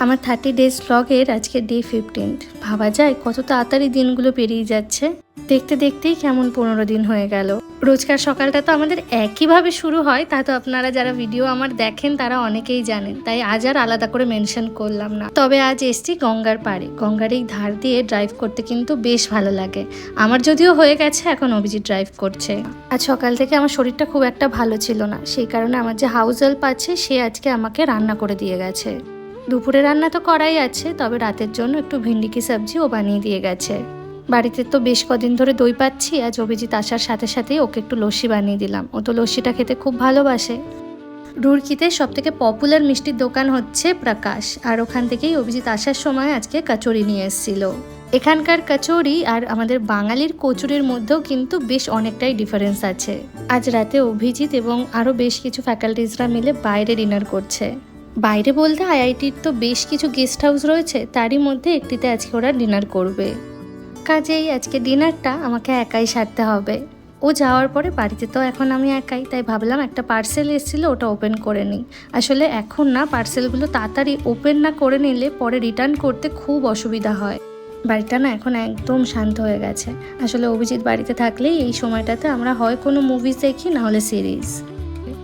আমার 30 ডেজ ব্লগের আজকে ডে 15। ভাবা যায় কত তাড়াতাড়ি দিনগুলো পেরিয়ে যাচ্ছে। দেখতে দেখতেই কেমন 15 দিন হয়ে গেল। রোজকার সকালটা তো আমাদের একইভাবে শুরু হয়, তা তো আপনারা যারা ভিডিও আমার দেখেন তারা অনেকেই জানেন, তাই আজ আর আলাদা করে মেনশন করলাম না। তবে আজ এসছি গঙ্গার পাড়ে। গঙ্গার এই ধার দিয়ে ড্রাইভ করতে কিন্তু বেশ ভালো লাগে। আমার যদিও হয়ে গেছে, এখন অভিজিৎ ড্রাইভ করছে। আজ সকাল থেকে আমার শরীরটা খুব একটা ভালো ছিল না, সেই কারণে আমার যে হাউস হেল্প আছে সে আজকে আমাকে রান্না করে দিয়ে গেছে। দুপুরে রান্না তো করাই আছে, তবে রাতের জন্য একটু ভিন্ডি কি সবজি ও বানিয়ে দিয়ে গেছে। বাড়িতে তো বেশ কদিন ধরে দই পাচ্ছি, আজ অভিজিৎ আসার সাথে সাথেই ওকে একটু লস্যি বানিয়ে দিলাম। ও তো লস্যিটা খেতে খুব ভালোবাসে। রুড়কিতে সব থেকে পপুলার মিষ্টির দোকান হচ্ছে প্রকাশ, আর ওখান থেকেই অভিজিৎ আসার সময় আজকে কচুরি নিয়ে এসেছিল। এখানকার কচুরি আর আমাদের বাঙালির কচুরির মধ্যেও কিন্তু বেশ অনেকটাই ডিফারেন্স আছে। আজ রাতে অভিজিৎ এবং আরও বেশ কিছু ফ্যাকাল্টিজরা মিলে বাইরে ডিনার করছে। বাইরে বলতে আইআইটির তো বেশ কিছু গেস্ট হাউস রয়েছে, তারই মধ্যে একটিতে আজকে ওরা ডিনার করবে। কাজেই আজকে ডিনারটা আমাকে একাই সারতে হবে। ও যাওয়ার পরে বাড়িতে তো এখন আমি একাই, তাই ভাবলাম একটা পার্সেল এসেছিলো ওটা ওপেন করে নিই। আসলে এখন না পার্সেলগুলো তাড়াতাড়ি ওপেন না করে নিলে পরে রিটার্ন করতে খুব অসুবিধা হয়। বাড়িটা না এখন একদম শান্ত হয়ে গেছে। আসলে অভিজিৎ বাড়িতে থাকলেই এই সময়টাতে আমরা হয় কোনো মুভিজ দেখি, না হলে সিরিজ।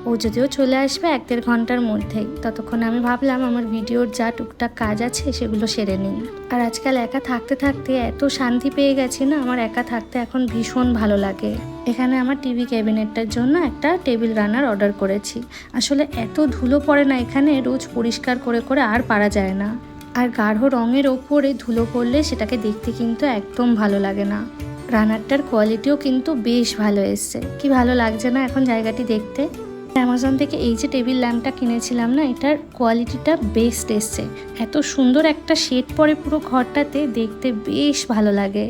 ও যদিও চলে আসবে 1-1.5 ঘন্টার মধ্যেই, ততক্ষণে আমি ভাবলাম আমার ভিডিওর যা টুকটাক কাজ আছে সেগুলো সেরে নিই। আর আজকাল একা থাকতে থাকতে এত শান্তি পেয়ে গেছি না, আমার একা থাকতে এখন ভীষণ ভালো লাগে। এখানে আমার টিভি ক্যাবিনেটটার জন্য একটা টেবিল রানার অর্ডার করেছি। আসলে এত ধুলো পড়ে না এখানে, রোজ পরিষ্কার করে করে আর পারা যায় না। আর গাঢ় রঙের ওপরে ধুলো পড়লে সেটাকে দেখতে কিন্তু একদম ভালো লাগে না। রানারটার কোয়ালিটিও কিন্তু বেশ ভালো এসছে। কি ভালো লাগছে না এখন জায়গাটি দেখতে। অ্যামাজন থেকে এই যে টেবিল ল্যাম্পটা কিনেছিলাম না, এটার কোয়ালিটিটা বেস্ট এসছে। এত সুন্দর একটা শেড পড়ে পুরো ঘরটাতে, দেখতে বেশ ভালো লাগে।